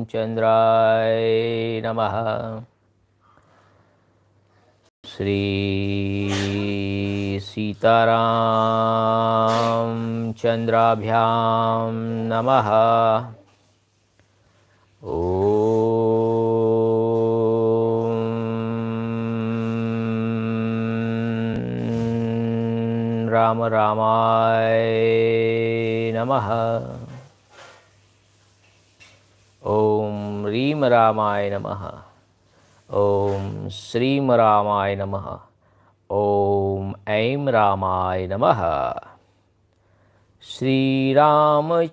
रामचंद्राय नमः। श्री सीतारामचंद्राभ्यां नमः। राम रामाय नमः। ओम रीम रामाय नमः। ओम श्रीम रामाय नमः। ओम ऐं रामाय नमः। श्री रामचंद्र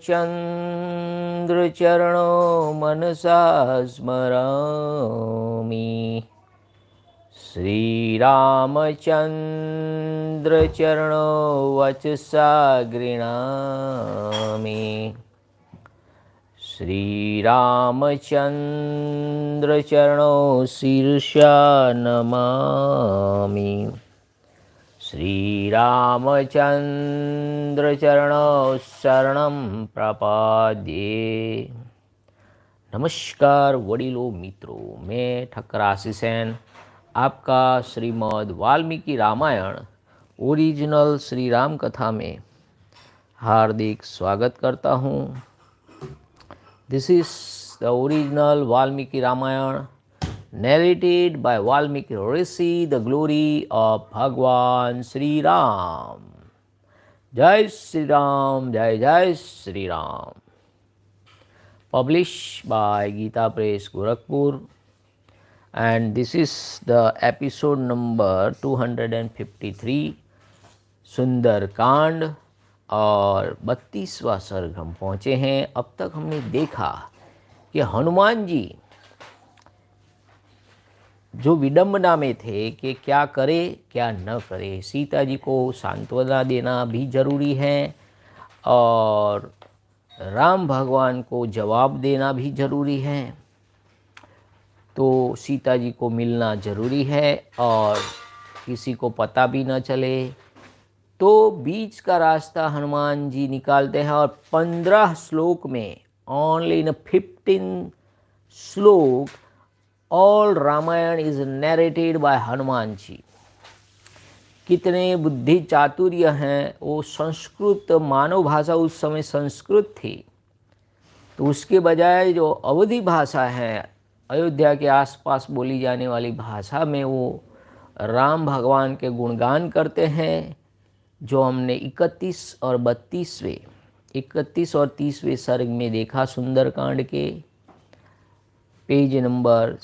चरणो मनसा स्मरामि। श्री रामचंद्र चरणो वचसा गृह्णामि। श्री रामचंद्र चरणो शीर्षा नमामि। श्री रामचंद्र चरणो शरणं प्रपद्ये। नमस्कार वडीलों मित्रों, मैं ठक्कर आशीष आपका श्रीमद वाल्मीकि रामायण ओरिजिनल श्री राम कथा में हार्दिक स्वागत करता हूँ। This is the original Valmiki Ramayan narrated by Valmiki Rishi, the glory of Bhagwan Sri Ram. Jai Sri Ram, Jai Jai Sri Ram. Published by Gita Press Gorakhpur, and this is the episode number 253 Sundarkand और 32वां सर्ग हम पहुँचे हैं। अब तक हमने देखा कि हनुमान जी जो विडंबना में थे कि क्या करे क्या न करे। सीता जी को सांत्वना देना भी जरूरी है और राम भगवान को जवाब देना भी जरूरी है। तो सीता जी को मिलना जरूरी है और किसी को पता भी न चले। तो बीच का रास्ता हनुमान जी निकालते हैं और 15 श्लोक में, only in 15 shloka, all Ramayana is narrated by Hanuman ji. कितने बुद्धि चातुर्य हैं। वो संस्कृत मानव भाषा उस समय संस्कृत थी, तो उसके बजाय जो अवधी भाषा है, अयोध्या के आसपास बोली जाने वाली भाषा में वो राम भगवान के गुणगान करते हैं, जो हमने 31 और 30वें सर्ग में देखा सुंदरकांड के पेज नंबर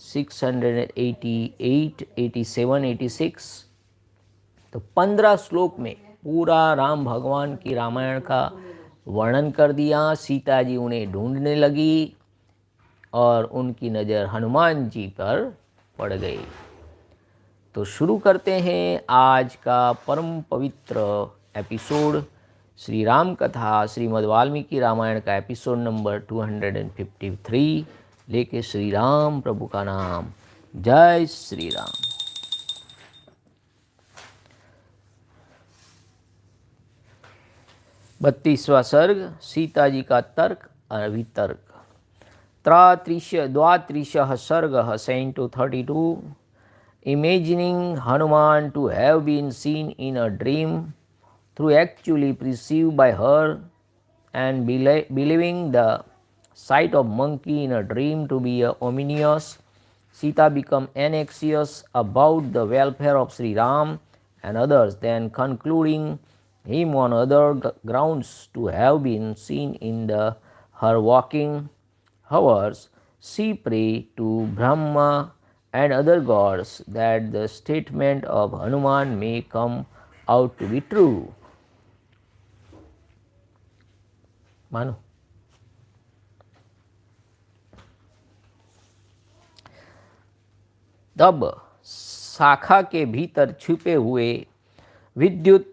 688, 87, 86। तो 15 श्लोक में पूरा राम भगवान की रामायण का वर्णन कर दिया। सीता जी उन्हें ढूंढने लगी और उनकी नज़र हनुमान जी पर पड़ गई। तो शुरू करते हैं आज का परम पवित्र एपिसोड, श्री राम कथा श्रीमद् वाल्मीकि रामायण का एपिसोड नंबर 253, लेके श्री राम प्रभु का नाम। जय श्री राम। बत्तीसवां सर्ग, सीता जी का तर्क और वितर्क। द्वात्रिशः सर्गः 7-32। Imagining Hanuman to have been seen in a dream through actually perceived by her, and believing the sight of monkey in a dream to be ominous, Sita became anxious about the welfare of Sri Ram and others, then concluding him on other grounds to have been seen in her walking hours, she prayed to Brahma and other gods that the statement of Hanuman may come out to be true. मानो तब शाखा के भीतर छुपे हुए विद्युत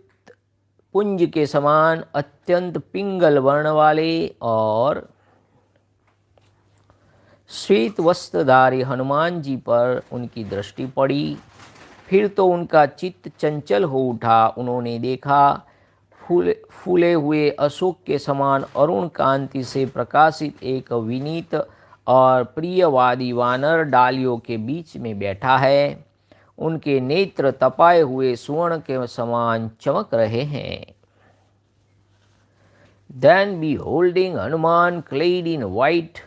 पुंज के समान अत्यंत पिंगल वर्ण वाले और श्वेत वस्त्रधारी हनुमान जी पर उनकी दृष्टि पड़ी। फिर तो उनका चित्त चंचल हो उठा। उन्होंने देखा फूले हुए अशोक के समान अरुण कांति से प्रकाशित एक विनीत और प्रियवादी वानर डालियों के बीच में बैठा है। उनके नेत्र तपाए हुए स्वर्ण के समान चमक रहे हैं। Then beholding Hanuman clad in white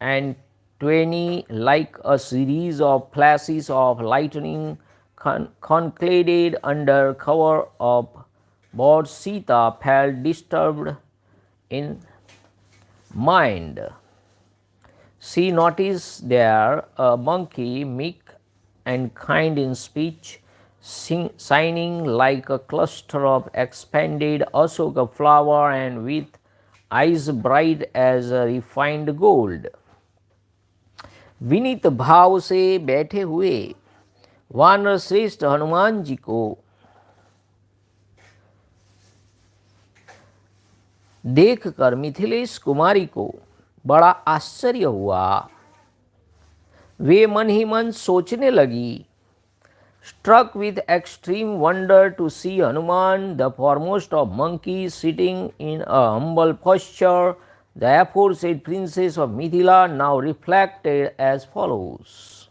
and twain like a series of flashes of lightning concluded under cover of board, Sita felt disturbed in mind. She noticed there a monkey, meek and kind in speech, shining like a cluster of expanded Ashoka flower and with eyes bright as a refined gold. Vineet भाव से बैठे हुए वानर श्रेष्ठ हनुमान जी को देखकर मिथिलेश कुमारी को बड़ा आश्चर्य हुआ। वे मन ही मन सोचने लगी। Struck with extreme wonder to see Hanuman, the foremost of monkeys, sitting in a humble posture, the aforesaid princess of Mithila now reflected as follows.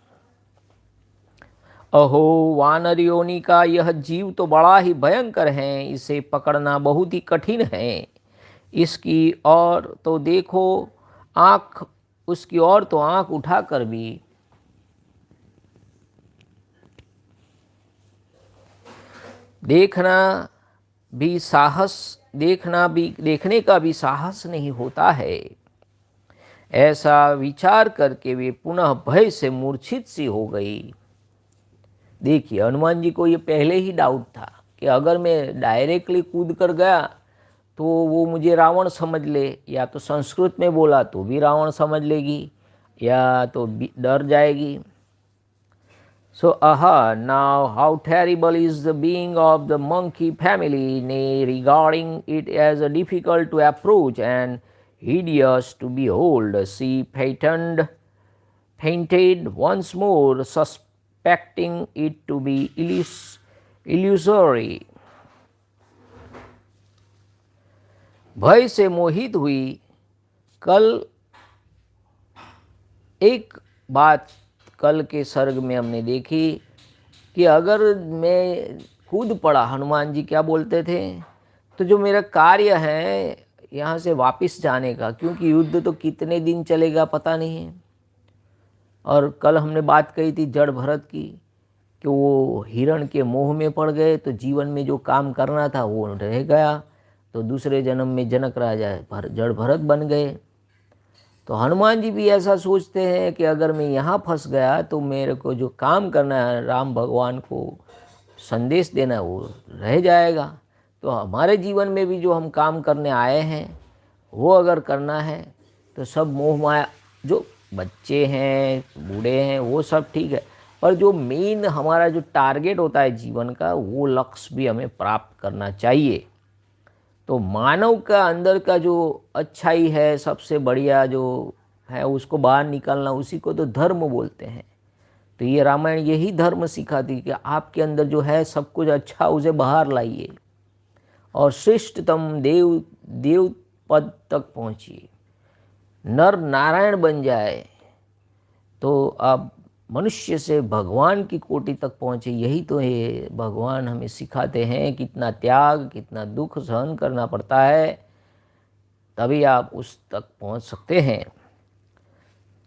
अहो, वानरियोनी का यह जीव तो बड़ा ही भयंकर है, इसे पकड़ना बहुत ही कठिन है। इसकी ओर तो देखो, आँख उसकी ओर तो आँख उठाकर भी देखने का भी साहस नहीं होता है। ऐसा विचार करके वे पुनः भय से मूर्छित सी हो गई। देखिए, हनुमान जी को ये पहले ही डाउट था कि अगर मैं डायरेक्टली कूद कर गया तो वो मुझे रावण समझ ले, या तो संस्कृत में बोला तो भी रावण समझ लेगी, या तो डर जाएगी। So, now how terrible is the being of the monkey family, nay, regarding it as a difficult to approach and hideous to behold. She fainted once more, suspecting it to be illusory. भय से मोहित हुई। कल एक बात कल के सर्ग में हमने देखी कि अगर मैं कूद पड़ा, हनुमान जी क्या बोलते थे, तो जो मेरा कार्य है यहाँ से वापस जाने का, क्योंकि युद्ध तो कितने दिन चलेगा पता नहीं है। और कल हमने बात कही थी जड़ भरत की कि वो हिरण के मोह में पड़ गए, तो जीवन में जो काम करना था वो रह गया, तो दूसरे जन्म में जनक राजा जड़ भरत बन गए। तो हनुमान जी भी ऐसा सोचते हैं कि अगर मैं यहाँ फंस गया तो मेरे को जो काम करना है, राम भगवान को संदेश देना, वो रह जाएगा। तो हमारे जीवन में भी जो हम काम करने आए हैं वो अगर करना है तो सब मोह माया, जो बच्चे हैं, बूढ़े हैं, वो सब ठीक है, पर जो मेन हमारा जो टारगेट होता है जीवन का, वो लक्ष्य भी हमें प्राप्त करना चाहिए। तो मानव का अंदर का जो अच्छाई है, सबसे बढ़िया जो है, उसको बाहर निकालना, उसी को तो धर्म बोलते हैं। तो ये रामायण यही धर्म सिखाती कि आपके अंदर जो है सब कुछ अच्छा, उसे बाहर लाइए और श्रेष्ठतम देव पद तक पहुँचिए, नर नारायण बन जाए, तो आप मनुष्य से भगवान की कोटि तक पहुँचे। यही तो है भगवान हमें सिखाते हैं, कितना त्याग, कितना दुख सहन करना पड़ता है, तभी आप उस तक पहुँच सकते हैं।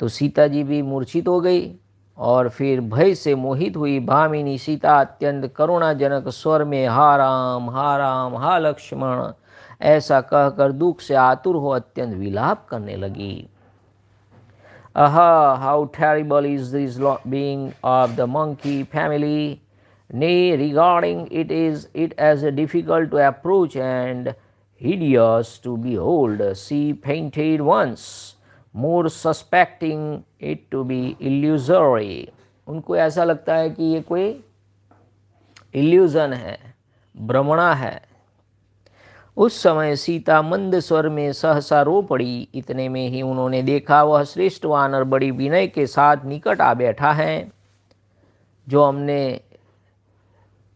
तो सीता जी भी मूर्छित हो गई और फिर भय से मोहित हुई भामिनी सीता अत्यंत करुणाजनक स्वर में हा राम हा लक्ष्मण ऐसा कहकर दुख से आतुर हो अत्यंत विलाप करने लगी। Aha, how terrible is this being of the monkey family, nay, regarding it as difficult to approach and hideous to behold. She fainted once more, suspecting it to be illusory. उनको ऐसा लगता है कि ये कोई इल्यूजन है, भ्रमणा है। उस समय सीता मंद स्वर में सहसा रो पड़ी। इतने में ही उन्होंने देखा वह श्रेष्ठ वानर बड़ी विनय के साथ निकट आ बैठा है। जो हमने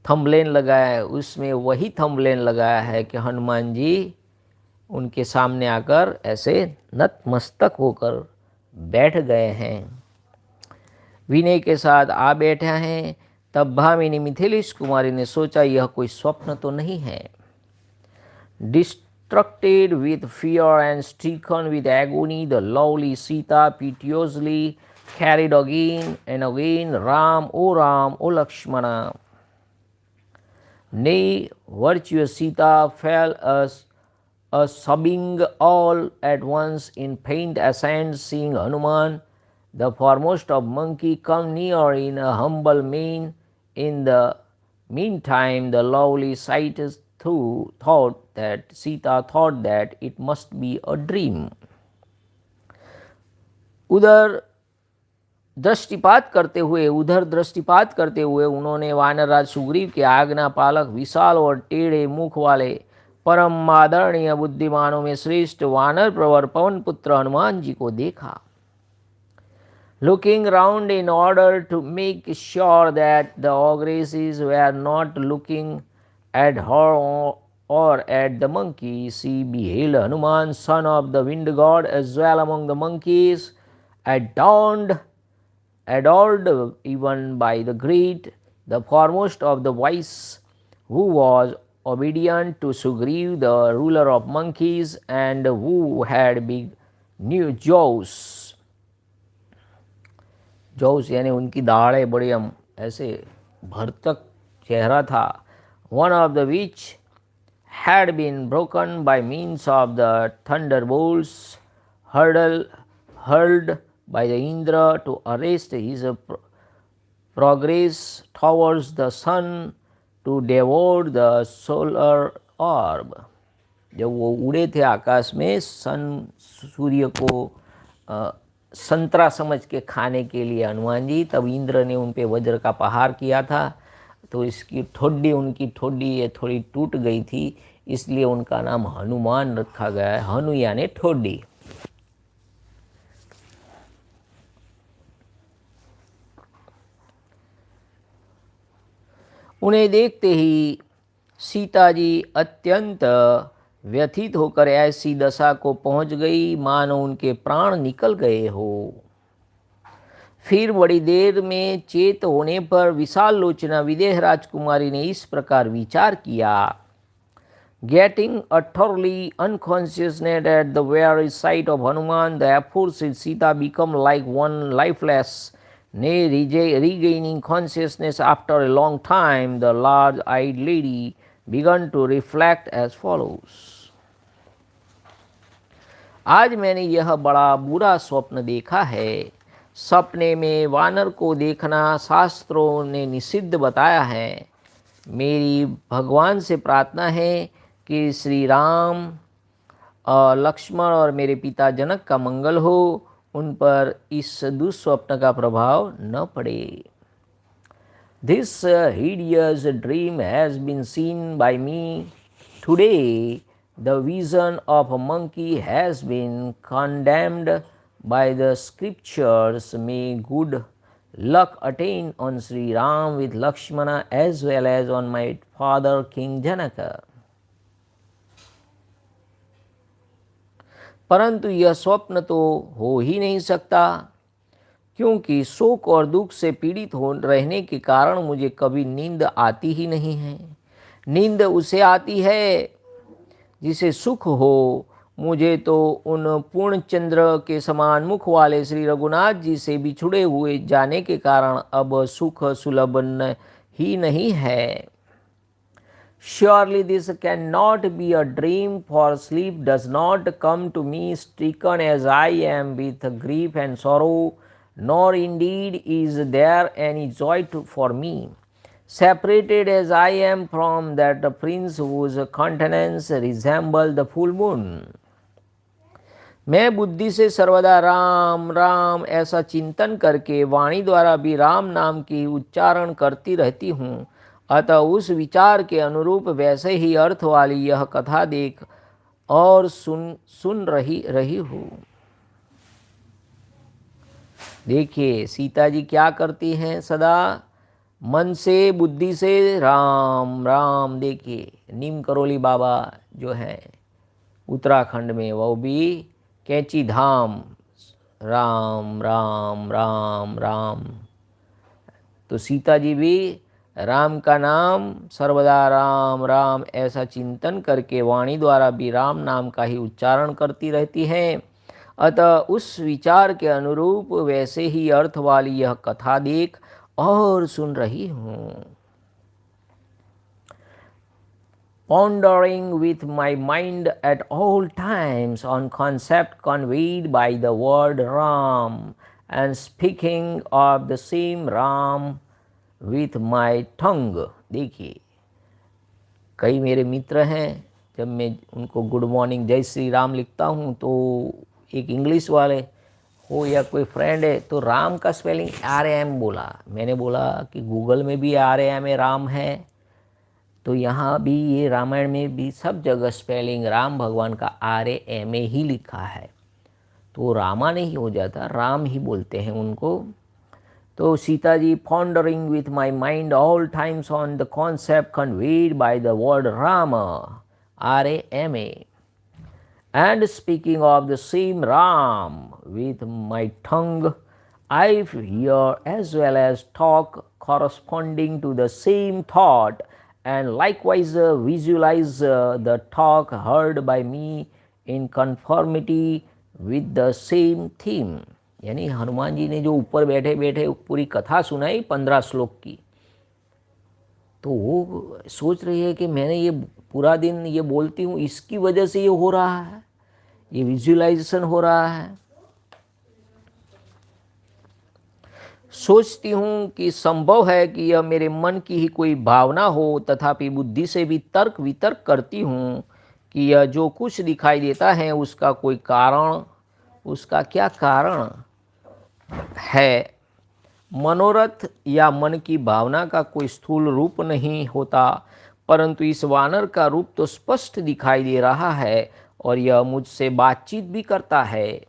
थंबनेल लगाया है उसमें वही थंबनेल लगाया है कि हनुमान जी उनके सामने आकर ऐसे नतमस्तक होकर बैठ गए हैं, विनय के साथ आ बैठा हैं। तब भामिनी मिथिलेश कुमारी ने सोचा यह कोई स्वप्न तो नहीं है। Distracted with fear and stricken with agony, the lovely Sita piteously carried again and again, Ram, O Lakshmana. Nay, virtuous Sita fell a sobbing all at once in faint assent, seeing Hanuman, the foremost of monkey, come near in a humble mien. In the meantime, the lovely sight thought that it must be a dream. उधर दृष्टिपात करते हुए उन्होंने वानरराज सुग्रीव के आज्ञा पालक विशाल और टेढ़े मुख वाले परम आदरणीय बुद्धिमानों में श्रेष्ठ वानर प्रवर पवन पुत्र हनुमान जी को देखा। Looking round in order to make sure that the ogresses were not looking at her or at the monkey, she beheld Hanuman, son of the wind god, as well among the monkeys, adored even by the great, the foremost of the wise, who was obedient to Sugriv, the ruler of monkeys, and who had big new jaws यानी उनकी दाढ़ें बड़ी हम ऐसे भरतक चेहरा था। One of the which had been broken by means of the thunderbolts hurled by the Indra to arrest his progress towards the sun to devour the solar orb. जब वो उड़े थे आकाश में सूर्य को संतरा समझ के खाने के लिए हनुमान जी, तब इंद्र ने उन पे वज्र का प्रहार किया था, तो उनकी ठोडी ये थोड़ी टूट गई थी, इसलिए उनका नाम हनुमान रखा गया है। हनु यानी ठोडी। उन्हें देखते ही सीता जी अत्यंत व्यथित होकर ऐसी दशा को पहुंच गई मानो उनके प्राण निकल गए हो। फिर बड़ी देर में चेत होने पर विशाल लोचना विदेह राजकुमारी ने इस प्रकार विचार किया। Getting utterly unconsciousness at the very sight of Hanuman, the aforesaid Sita become like one lifeless. Nay, regaining consciousness after a long time, the large-eyed lady began to reflect as follows. आज मैंने यह बड़ा बुरा स्वप्न देखा है। सपने में वानर को देखना शास्त्रों ने निषिद्ध बताया है। मेरी भगवान से प्रार्थना है कि श्री राम, लक्ष्मण और मेरे पिता जनक का मंगल हो, उन पर इस दुस्वप्न का प्रभाव न पड़े। This hideous dream has been seen by me today. The vision of a monkey has been condemned by the scriptures. May good luck attain on Sri Ram with Lakshmana as well as on my father King Janaka. परंतु यह स्वप्न तो हो ही नहीं सकता, क्योंकि शोक और दुख से पीड़ित हो रहने के कारण मुझे कभी नींद आती ही नहीं है। नींद उसे आती है जिसे सुख हो। मुझे तो उन पूर्ण चंद्र के समान मुख वाले श्री रघुनाथ जी से बिछुड़े हुए जाने के कारण अब सुख सुलभ ही नहीं है। Surely this cannot be a dream, for sleep does not come to me stricken as I am with grief and sorrow, nor indeed is there any joy for me, separated as I am from that prince whose countenance resembles the full moon. मैं बुद्धि से सर्वदा राम राम ऐसा चिंतन करके वाणी द्वारा भी राम नाम की उच्चारण करती रहती हूँ। अतः उस विचार के अनुरूप वैसे ही अर्थ वाली यह कथा देख और सुन रही हूँ। देखिए सीता जी क्या करती हैं, सदा मन से बुद्धि से राम राम। देखिए नीम करोली बाबा जो हैं उत्तराखंड में, वो भी कैंची धाम राम राम राम राम। तो सीता जी भी राम का नाम सर्वदा राम राम ऐसा चिंतन करके वाणी द्वारा भी राम नाम का ही उच्चारण करती रहती हैं। अतः उस विचार के अनुरूप वैसे ही अर्थ वाली यह कथा देख और सुन रही हूँ। Pondering with my mind at all times on concept conveyed by the word Ram and speaking of the same Ram with my tongue। देखिए, कई मेरे मित्र हैं, जब मैं उनको गुड मॉर्निंग जय श्री राम लिखता हूँ तो एक इंग्लिश वाले हो या कोई फ्रेंड है तो राम का स्पेलिंग RAM बोला। मैंने बोला कि गूगल में भी RAM है, राम है, तो यहाँ भी ये रामायण में भी सब जगह स्पेलिंग राम भगवान का RAM ही लिखा है, तो रामा नहीं हो जाता, राम ही बोलते हैं उनको। तो Sita ji pondering with my mind all times on the concept conveyed by the word Rama, RAMA, and speaking of the same Ram with my tongue, I hear as well as talk corresponding to the same thought, and likewise visualize the talk heard by me in conformity with the same theme। यानी हनुमान जी ने जो ऊपर बैठे बैठे पूरी कथा सुनाई 15 श्लोक की, तो वो सोच रही है कि मैंने ये पूरा दिन ये बोलती हूँ, इसकी वजह से ये हो रहा है, ये विजुअलाइजेशन हो रहा है। सोचती हूँ कि संभव है कि यह मेरे मन की ही कोई भावना हो, तथापि बुद्धि से भी तर्क वितर्क करती हूँ कि यह जो कुछ दिखाई देता है उसका कोई कारण, उसका क्या कारण है। मनोरथ या मन की भावना का कोई स्थूल रूप नहीं होता, परंतु इस वानर का रूप तो स्पष्ट दिखाई दे रहा है और यह मुझसे बातचीत भी करता है।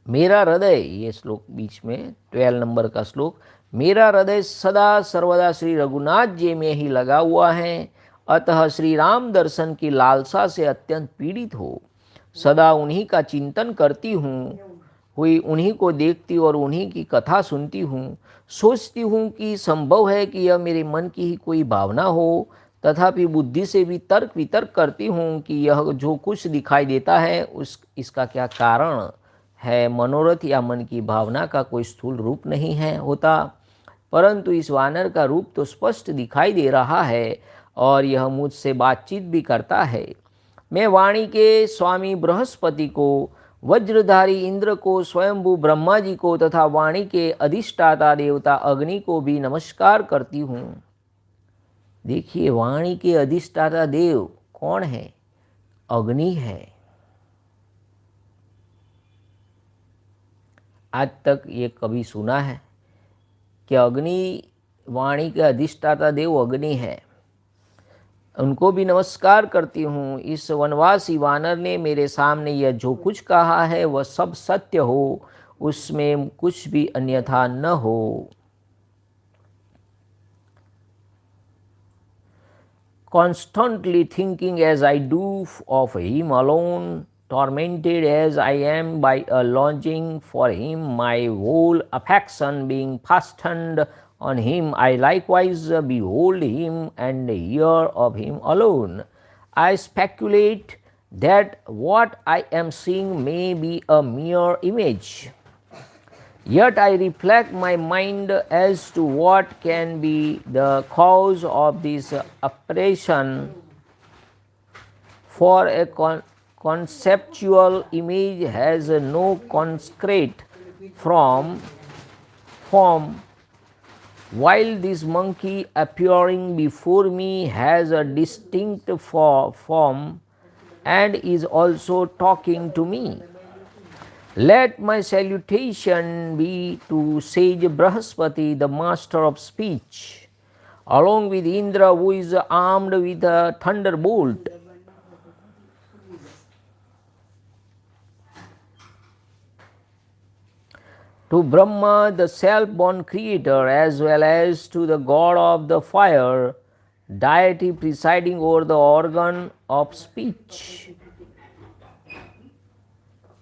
मेरा हृदय, ये श्लोक बीच में 12 नंबर का श्लोक, मेरा हृदय सदा सर्वदा श्री रघुनाथ जी में ही लगा हुआ है, अतः श्री राम दर्शन की लालसा से अत्यंत पीड़ित हो सदा उन्हीं का चिंतन करती हूँ, हुई उन्हीं को देखती और उन्हीं की कथा सुनती हूँ। सोचती हूँ कि संभव है कि यह मेरे मन की ही कोई भावना हो, तथापि बुद्धि से भी तर्क वितर्क करती हूँ कि यह जो कुछ दिखाई देता है इसका क्या कारण है। मनोरथ या मन की भावना का कोई स्थूल रूप नहीं है होता, परंतु इस वानर का रूप तो स्पष्ट दिखाई दे रहा है और यह मुझसे बातचीत भी करता है। मैं वाणी के स्वामी बृहस्पति को, वज्रधारी इंद्र को, स्वयंभू ब्रह्मा जी को तथा वाणी के अधिष्ठाता देवता अग्नि को भी नमस्कार करती हूँ। देखिए, वाणी के अधिष्ठाता देव कौन है? अग्नि है। आज तक ये कभी सुना है कि अग्नि, वाणी के अधिष्ठाता देव अग्नि है, उनको भी नमस्कार करती हूँ। इस वनवासी वानर ने मेरे सामने यह जो कुछ कहा है वह सब सत्य हो, उसमें कुछ भी अन्यथा न हो। Constantly thinking as I do of him alone, tormented as I am by a longing for him, my whole affection being fastened on him, I likewise behold him and hear of him alone. I speculate that what I am seeing may be a mere image. Yet I reflect my mind as to what can be the cause of this apparition, for a conceptual image has no concrete form, while this monkey appearing before me has a distinct form and is also talking to me. Let my salutation be to sage Brahaspati, the master of speech, along with Indra, who is armed with a thunderbolt. to Brahma, the self-born creator, as well as to the god of the fire, deity presiding over the organ of speech.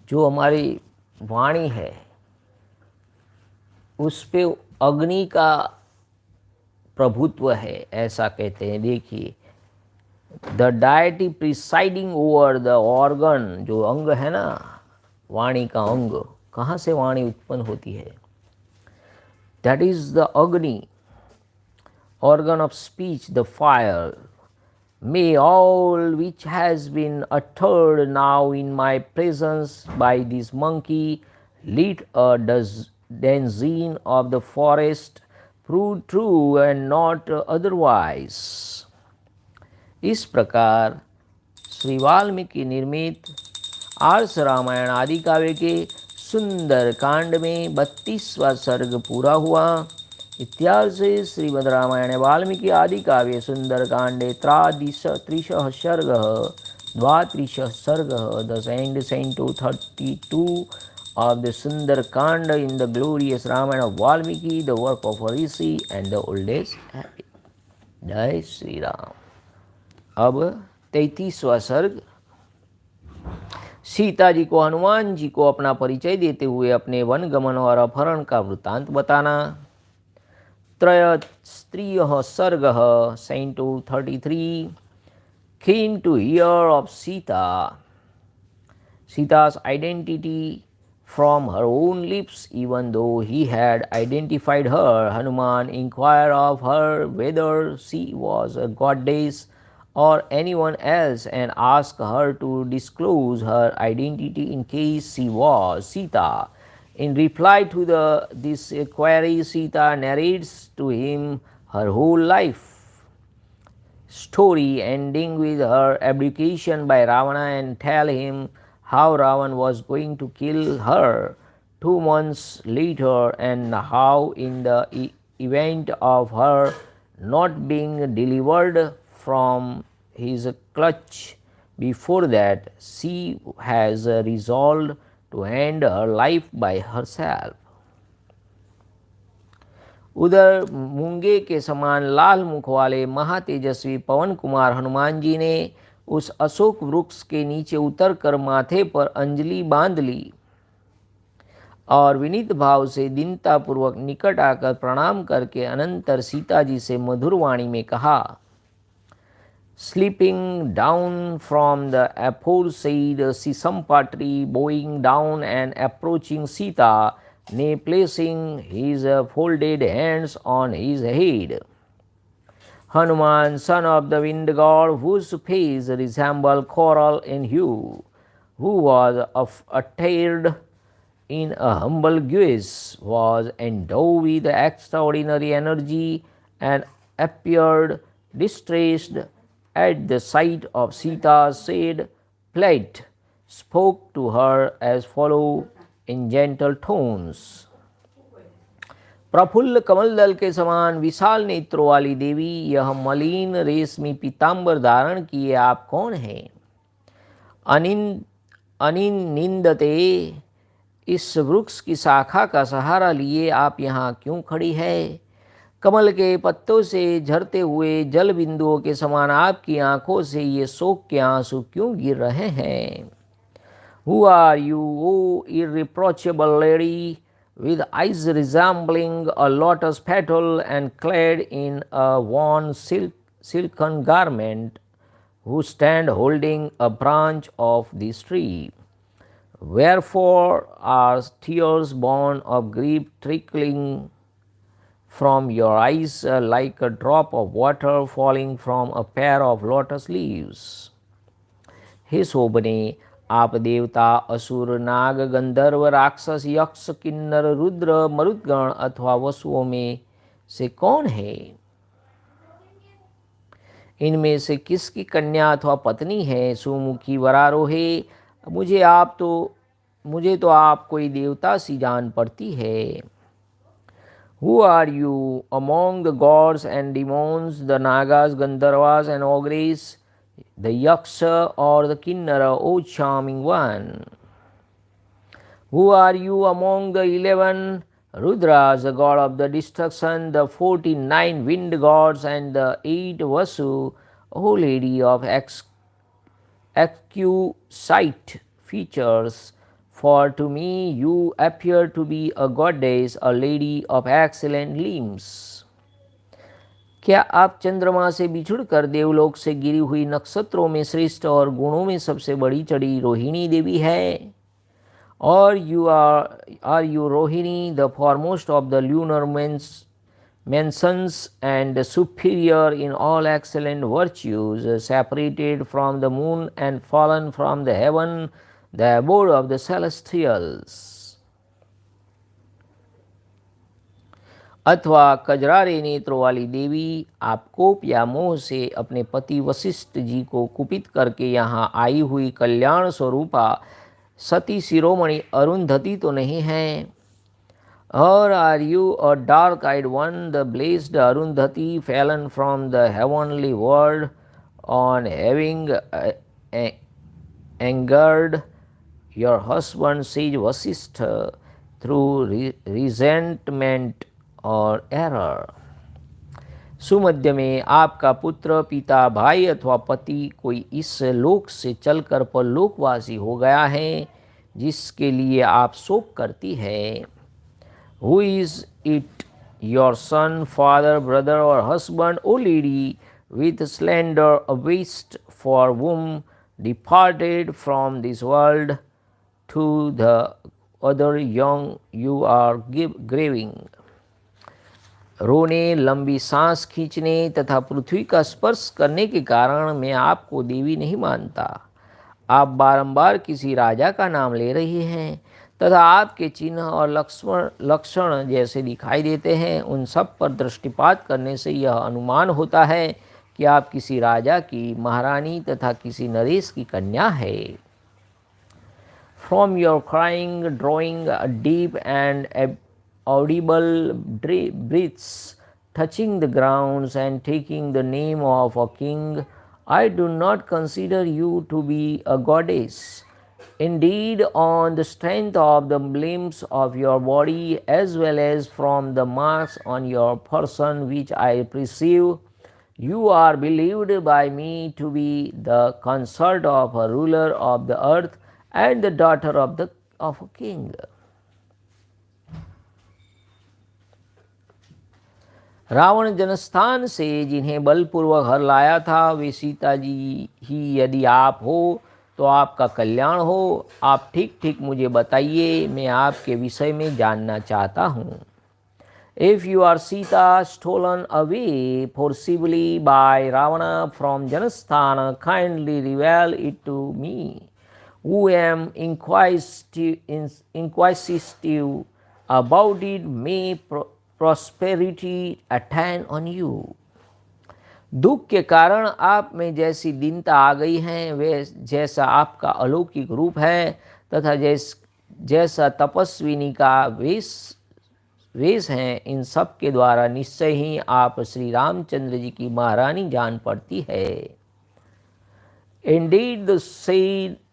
जो हमारी वाणी है उस पे अग्नि का प्रभुत्व है, ऐसा कहते हैं। देखिए, the deity presiding over the organ, जो अंग है ना, वाणी का अंग, कहाँ से वाणी उत्पन्न होती है? दैट इज द अग्नि, organ of speech, the fire. May all which has been uttered now in my presence by this monkey, lit a denizen of the forest, prove true and not otherwise. इस प्रकार श्री वाल्मीकि निर्मित आर्ष रामायण आदि काव्य के सुंदर कांड में 32वां सर्ग पूरा हुआ। इत्यार्षे श्रीमद् रामायण वाल्मीकि आदि काव्ये सुंदरकांडे त्रिशः सर्गः द्वात्रिशः सर्गः the end Canto 32 of the Sundarakānda in the glorious Ramayana of Valmiki, the work of a rishi and the oldest habit. जय श्री राम। अब 33वां सर्ग। सीता जी को हनुमान जी को अपना परिचय देते हुए अपने वनगमन और अपहरण का वृत्तांत बताना। त्रयस्त्रियः सर्गः Canto 33 keen to hear of Sita, Sita's identity from her own lips. Even though he had identified her, Hanuman inquired of her whether she was a goddess or anyone else, and asked her to disclose her identity in case she was Sita. In reply to this query, Sita narrates to him her whole life story, ending with her abdication by Ravana, and tell him how Ravan was going to kill her 2 months later, and how in the event of her not being delivered from his clutch before that, she has resolved to end her life by herself. उधर मूंगे के समान लाल मुख वाले महातेजस्वी पवन कुमार हनुमान जी ने उस अशोक वृक्ष के नीचे उतरकर माथे पर अंजलि बांध ली और विनीत भाव से दीनतापूर्वक निकट आकर प्रणाम करके अनंतर सीता जी से मधुर वाणी में कहा। Slipping down from the aforesaid Sisampa tree, bowing down and approaching Sita, nay, placing his folded hands on his head, Hanuman, son of the wind god, whose face resembled coral in hue, who was attired in a humble guise, was endowed with extraordinary energy, and appeared distressed at the sight of Sita's sad plight, spoke to her as follow in gentle tones. Praful कमलदल के समान विशाल नेत्रों वाली देवी, यह मलिन रेशमी पीताम्बर धारण किए आप कौन हैं? अनिंदिते, इस वृक्ष की शाखा का सहारा लिए आप यहाँ क्यों खड़ी है? कमल के पत्तों से झरते हुए जल बिंदुओं के समान आपकी आंखों से ये शोक के आंसू क्यों गिर रहे हैं? Who are you, O irreproachable lady, with eyes resembling a lotus petal and clad in a worn silken garment, who stand holding a branch of this tree? Wherefore are tears born of grief trickling from your eyes like a drop of water falling from a pair of lotus leaves? हे शोभने, आप देवता, असुर, नाग, गंधर्व, राक्षस, यक्ष, किन्नर, रुद्र, मरुद्गण अथवा वसुओं में से कौन है? इनमें से किसकी कन्या अथवा पत्नी है? सुमुखी वरारोहे, मुझे तो आप कोई देवता सी जान पड़ती है। Who are you among the gods and demons, the Nagas, Gandharvas and ogres, the Yaksha or the Kinnara, O charming one? Who are you among the 11 Rudras, the god of the destruction, the 49 wind gods, and the 8 Vasu, O lady of exquisite features? For to me you appear to be a goddess, a lady of excellent limbs. क्या आप चंद्रमा से बिछुड़कर देवलोक से गिरी हुई नक्षत्रों में श्रेष्ठ और गुणों में सबसे बड़ी चढ़ी रोहिणी देवी है? और are you Rohini, the foremost of the lunar mentions and superior in all excellent virtues, separated from the moon and fallen from the heaven, the abode of the celestials. अथवा कजरारे नेत्रों वाली देवी, आप कोप या मोह से अपने पति वशिष्ठ जी को कुपित करके यहाँ आई हुई कल्याण स्वरूपा सती शिरोमणि अरुंधति तो नहीं है? Or are you a dark-eyed one, the blessed Arundhati, fallen from the heavenly world on having angered your husband sage Vasishtha through resentment or error? सुमध्य में आपका पुत्र, पिता, भाई अथवा पति कोई इस लोक से चलकर परलोकवासी हो गया है, जिसके लिए आप शोक करती है। Who is it, your son, father, brother, or husband, O lady, with slender waist, for whom departed from this world to the other young you are grieving? रोने, लंबी सांस खींचने तथा पृथ्वी का स्पर्श करने के कारण मैं आपको देवी नहीं मानता। आप बारंबार किसी राजा का नाम ले रही हैं तथा आपके चिन्ह और लक्षण जैसे दिखाई देते हैं, उन सब पर दृष्टिपात करने से यह अनुमान होता है कि आप किसी राजा की महारानी तथा किसी नरेश की कन्या है। From your crying, drawing a deep and audible breaths, touching the grounds and taking the name of a king, I do not consider you to be a goddess. Indeed, on the strength of the limbs of your body, as well as from the marks on your person which I perceive, you are believed by me to be the consort of a ruler of the earth and the daughter of a king. Ravan Janasthan से जिन्हें बलपूर्वक हर लाया था, वे सीता जी ही यदि आप हो तो आपका कल्याण हो। आप ठीक ठीक मुझे बताइए, मैं आपके विषय में जानना चाहता हूँ। If you are Sita, stolen away forcibly by Ravana from Janasthana, kindly reveal it to me, who am inquisitive about it. May prosperity attend on you. दुख के कारण आप में जैसी दीनता आ गई है, वे जैसा आपका अलौकिक रूप है तथा जैसा तपस्विनी का वेश है, इन सब के द्वारा निश्चय ही आप श्री रामचंद्र जी की महारानी जान पड़ती है। Indeed, the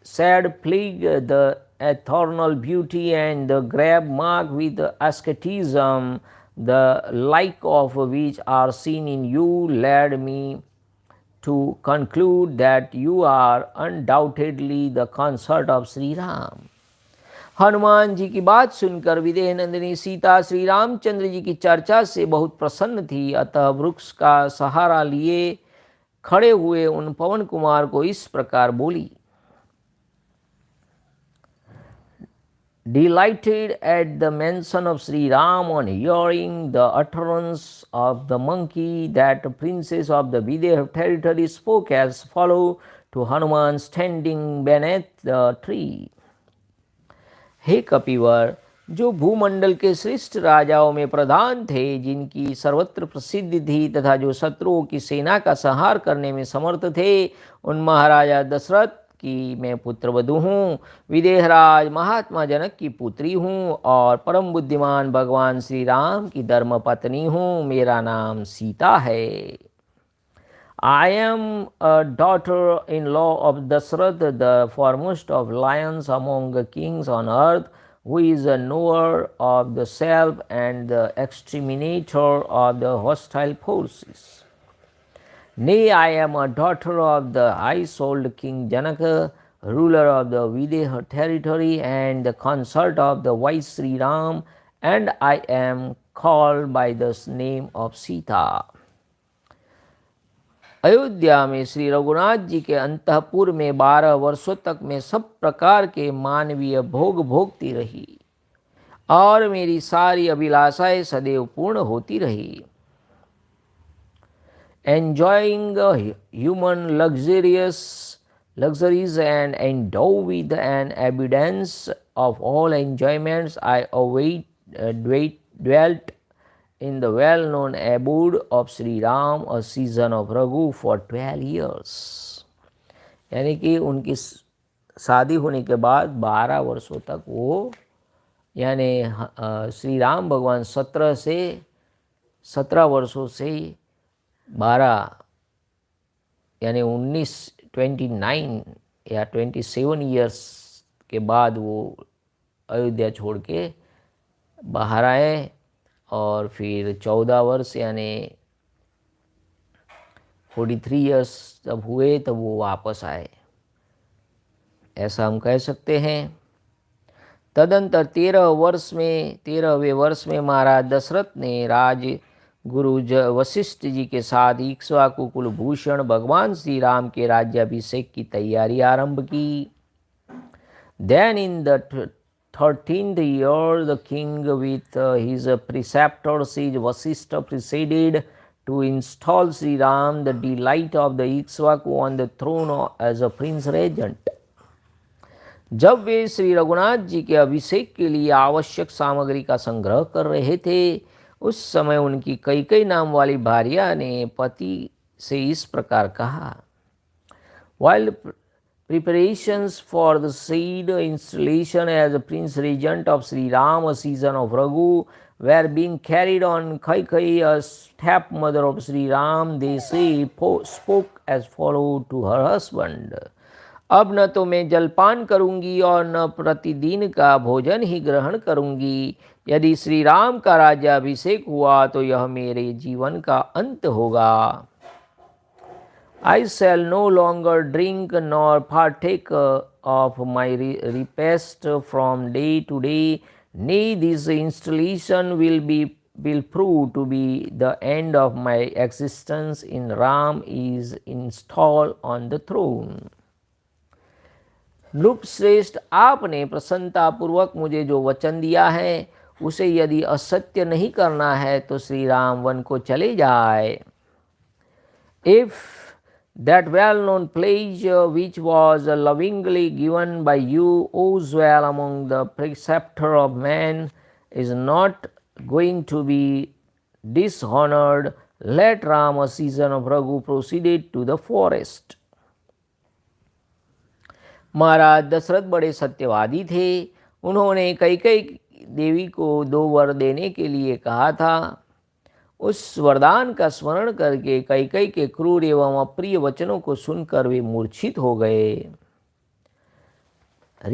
sad plague, the eternal beauty, and the grave marked with asceticism, the like of which are seen in you, led me to conclude that you are undoubtedly the consort of Sri Ram. Hanuman ji की बात सुनकर विदेह नंदिनी सीता श्री रामचंद्र जी की चर्चा से बहुत प्रसन्न थी, अतः वृक्ष का सहारा लिए खड़े हुए उन पवन कुमार को इस प्रकार बोली। Delighted at the mention of Sri Ram, on hearing the utterance of the monkey, that princess of the Videha territory spoke as follow to Hanuman standing beneath the tree. हे कपिवर, जो भूमंडल के श्रेष्ठ राजाओं में प्रधान थे, जिनकी सर्वत्र प्रसिद्धि थी तथा जो शत्रुओं की सेना का संहार करने में समर्थ थे, उन महाराजा दशरथ की मैं पुत्रवधू हूँ, विदेहराज महात्मा जनक की पुत्री हूँ और परम बुद्धिमान भगवान श्री राम की धर्मपत्नी हूँ। मेरा नाम सीता है। I am a daughter-in-law of Dashrath, the foremost of lions among the kings on earth, who is a knower of the self and the exterminator of the hostile forces. Nay, I am a daughter of the high-souled King Janaka, ruler of the Videha territory and the consort of the wise Sri Ram, and I am called by the name of Sita. Ayodhya में श्री रघुनाथ जी के अंतःपुर में 12 वर्षों तक मैं सब प्रकार के मानवीय भोग भोगती रही और मेरी सारी अभिलाषाएं सदैव पूर्ण होती रही. Enjoying human luxuries and endowed with an abundance of all enjoyments, I dwelt in the well-known abode of Sri Ram, a season of Raghu, for 12 years. यानी कि उनकी शादी होने के बाद 12 वर्षों तक वो यानी श्री राम भगवान 17 वर्षों से 12 यानी 29 या 27 ईयर्स के बाद वो अयोध्या छोड़ के बाहर आए और फिर 14 वर्ष यानी 43 ईयर्स जब हुए तब वो वापस आए, ऐसा हम कह सकते हैं. तदंतर 13वें वर्ष में महाराज दशरथ ने राज गुरु वशिष्ठ जी के साथ इक्ष्वाकु कुलभूषण भगवान श्री राम के राज्याभिषेक की तैयारी आरंभ की. Then in the 13th year, the king with his preceptors Vasishtha proceeded to install Sri Ram, the delight of the Ikshvaku, on the throne as a prince regent. जब वे श्री रघुनाथ जी के अभिषेक के लिए आवश्यक सामग्री का संग्रह कर रहे थे, उस समय उनकी कई नाम वाली भार्या ने पति से इस प्रकार कहा. While preparations for the said installation as a prince regent of Sri Ram, a season of Raghu, were being carried on, Kaikeyi, a stepmother of Sri Ram, they say, spoke as follows to her husband. अब न तो मैं जलपान करूंगी और न प्रतिदिन का भोजन ही ग्रहण करूंगी. यदि श्री राम का राज्याभिषेक हुआ तो यह मेरे जीवन का अंत होगा. I shall no longer drink nor partake of my repast from day to day. Nay, this installation will prove to be the end of my existence in Ram is installed on the throne. नृपश्रेष्ठ, आपने प्रसन्नतापूर्वक मुझे जो वचन दिया है उसे यदि असत्य नहीं करना है तो श्री राम वन को चले जाए. If that well-known pledge which was lovingly given by you, O dwell among the preceptor of man, is not going to be dishonored, let Ram, a season of Raghu, proceeded to the forest. महाराज दशरथ बड़े सत्यवादी थे. उन्होंने कैकेयी देवी को 2 वर देने के लिए कहा था. उस वरदान का स्मरण करके कैकेयी के क्रूर एवं अप्रिय वचनों को सुनकर वे मूर्छित हो गए.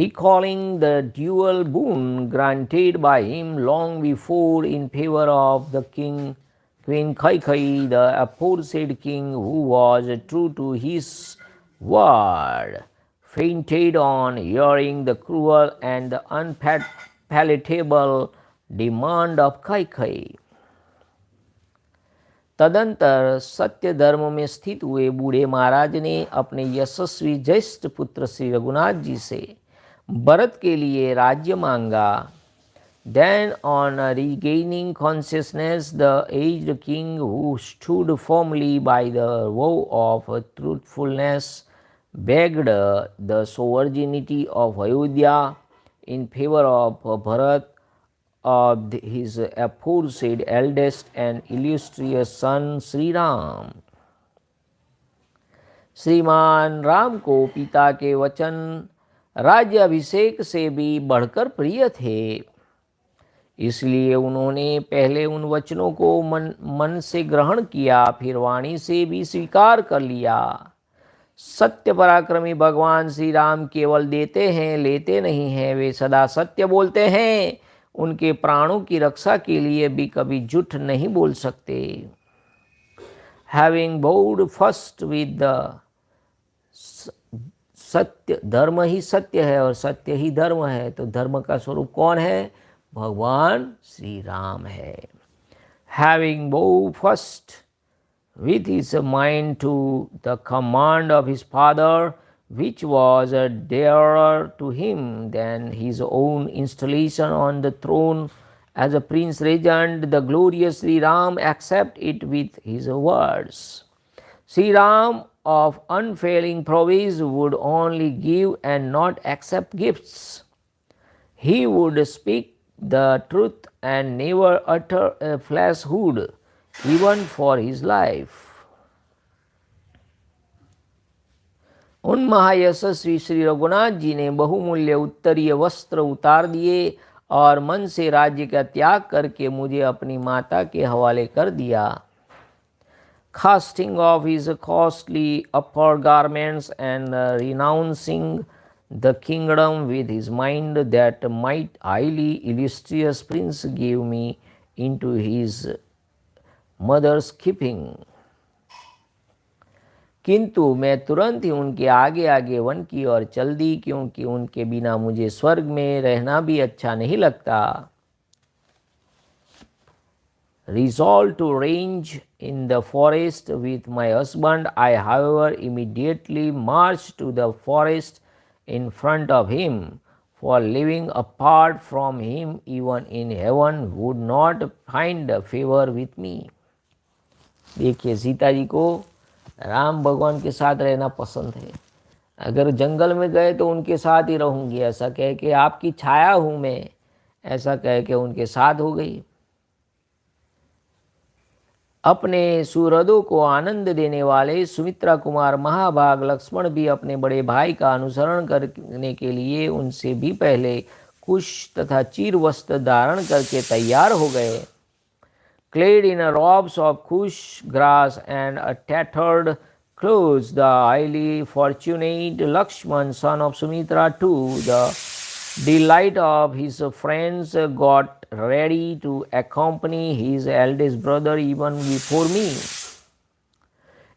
Recalling the dual boon granted by him long before in favor of the Queen Kaikeyi, the aforesaid king, who was true to his word, fainted on hearing the cruel and the unpalatable demand of Kaikeyi. तदंतर सत्य धर्म में स्थित हुए बूढ़े महाराज ने अपने यशस्वी ज्येष्ठ पुत्र श्री रघुनाथ जी से भरत के लिए राज्य मांगा. Then on regaining consciousness, the aged king, who stood firmly by the vow of truthfulness, begged the sovereignty of Ayodhya in favor of Bharat, of his aforesaid eldest and illustrious son Sri Ram. श्रीमान राम को पिता के वचन राज्याभिषेक से भी बढ़कर प्रिय थे. इसलिए उन्होंने पहले उन वचनों को मन से ग्रहण किया, फिर वाणी से भी स्वीकार कर लिया. सत्य पराक्रमी भगवान श्री राम केवल देते हैं, लेते नहीं हैं। वे सदा सत्य बोलते हैं। उनके प्राणों की रक्षा के लिए भी कभी झूठ नहीं बोल सकते। Having board first with the सत्य, धर्म ही सत्य है और सत्य ही धर्म है, तो धर्म का स्वरूप कौन है? भगवान श्री राम है। Having board first with his mind to the command of his father, which was dearer to him than his own installation on the throne as a prince regent, the glorious Sri Ram accept it with his words. Sri Ram of unfailing prowess would only give and not accept gifts. He would speak the truth and never utter a falsehood, even for his life. उन महायशस्वी श्री रघुनाथ जी ने बहुमूल्य उत्तरीय वस्त्र उतार दिए और मन से राज्य का त्याग करके मुझे अपनी माता के हवाले कर दिया। Casting off his costly upper garments and renouncing the kingdom with his mind, that might highly illustrious prince gave me into his mother's keeping. किंतु मैं तुरंत ही उनके आगे आगे वन की ओर चल दी, क्योंकि उनके बिना मुझे स्वर्ग में रहना भी अच्छा नहीं लगता। Resolved to range in the forest with my husband, I however immediately marched to the forest in front of him, for living apart from him even in heaven would not find favor with me. देखिए, सीता जी को राम भगवान के साथ रहना पसंद है। अगर जंगल में गए तो उनके साथ ही रहूँगी, ऐसा कह के, आपकी छाया हूँ मैं, ऐसा कह के उनके साथ हो गई। अपने सुहृदों को आनंद देने वाले सुमित्रा कुमार महाभाग लक्ष्मण भी अपने बड़े भाई का अनुसरण करने के लिए उनसे भी पहले कुश तथा चीर वस्त्र धारण करके तैयार हो गए। Clad in a robes of kush grass and a tattered clothes, the highly fortunate Lakshman, son of Sumitra, to the delight of his friends, got ready to accompany his eldest brother even before me.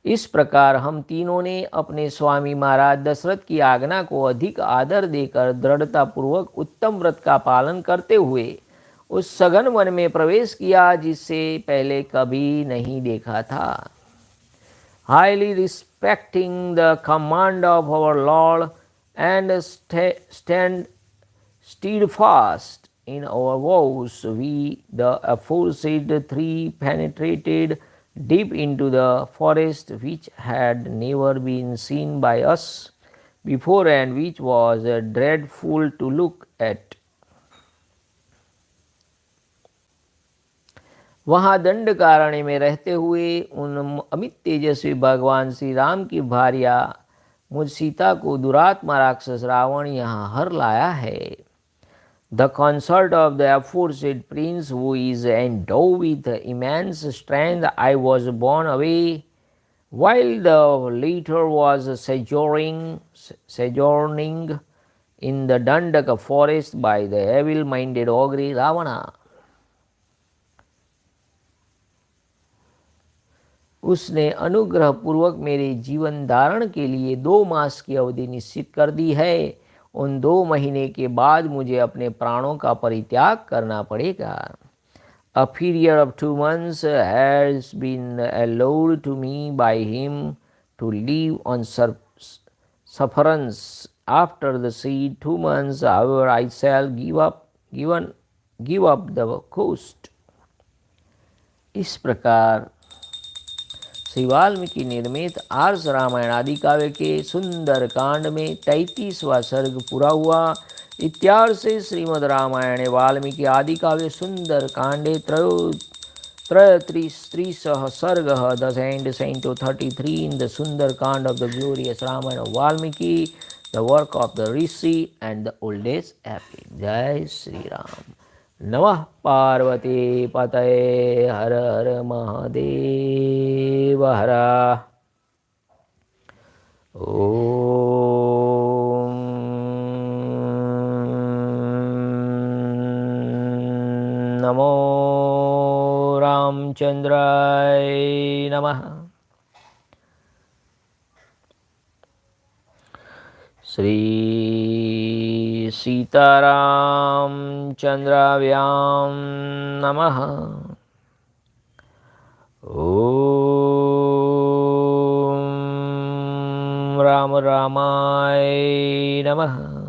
इस प्रकार हम तीनों ने अपने स्वामी महाराज दशरथ की आज्ञा को अधिक आदर देकर दृढ़तापूर्वक उत्तम व्रत का पालन करते हुए उस सघन वन में प्रवेश किया जिससे पहले कभी नहीं देखा था। Highly respecting the command of our Lord and stand steadfast in our vows, we, the aforesaid three, penetrated deep into the forest, which had never been seen by us before and which was dreadful to look at. वहाँ दंडकारण्य में रहते हुए उन अमित तेजस्वी भगवान श्री राम की भार्या मुझ सीता को दुरात्मा राक्षस रावण यहाँ हर लाया है। The consort of the aforesaid prince, who is endowed with immense strength, I was borne away while the latter was sojourning in the Dandaka forest by the evil-minded ogre Ravana. उसने अनुग्रह पूर्वक मेरे जीवन धारण के लिए 2 मास की अवधि निश्चित कर दी है। उन 2 महीने के बाद मुझे अपने प्राणों का परित्याग करना पड़ेगा। A period of 2 months has been allowed to me by him to live on sufferance. After the said 2 months, however, I shall give up the ghost. इस प्रकार श्री वाल्मीकि निर्मित आर्ष रामायण आदि काव्य के सुंदर कांड में 33वां सर्ग पूरा हुआ। इत्यार्षे श्रीमद् रामायणे वाल्मीकि आदि काव्य सुंदर कांडे त्रयस्त्रिशः सर्गः। Thus ends Canto 33 in the Sundarakānda of the glorious Ramayana of Valmiki, the work of the Rishi and the oldest epic. जय श्री राम। नमः पार्वती पतये, हर हर महादेव हर। ઓમ નમો રામચંદ્રાય નમઃ. શ્રી સીતારામચંદ્રાભ્યામ નમઃ. ઓમ રામ રામાય નમઃ.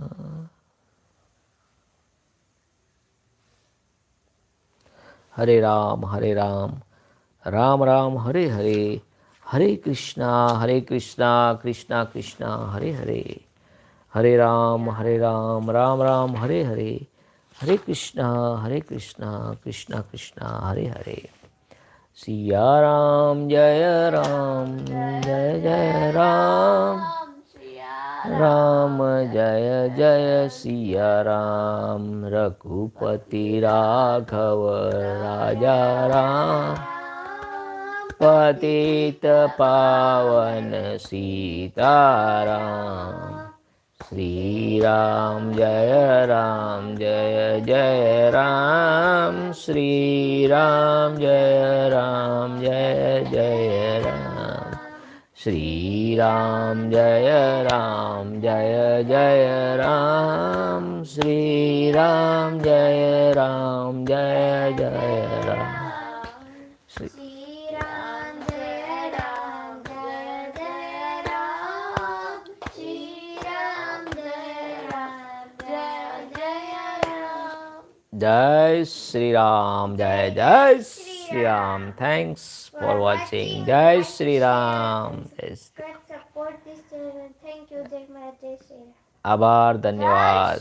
હરે રામ રામ રામ હરે હરે, હરે કૃષ્ણ કૃષ્ણ કૃષ્ણ હરે હરે, હરે રામ રામ રામ હરે હરે, હરે કૃષ્ણ કૃષ્ણ કૃષ્ણ હરે હરે. સિયા રામ જય જય રામ, રામ જય જય સિયા રામ. રઘુપતિ રાઘવ રાજા રામ, પતિત પાવન સીતારામ. શ્રી રામ જય જય રામ, શ્રી રામ જય જય રામ, શ્રી રામ જય જય રામ, શ્રી રામ જય જય રામ. जय श्री राम, जय Shri Ram. Thanks for watching. जय Shri Ram. Support this channel. Thank you. जय माता, जय श्री राम. आभार, धन्यवाद.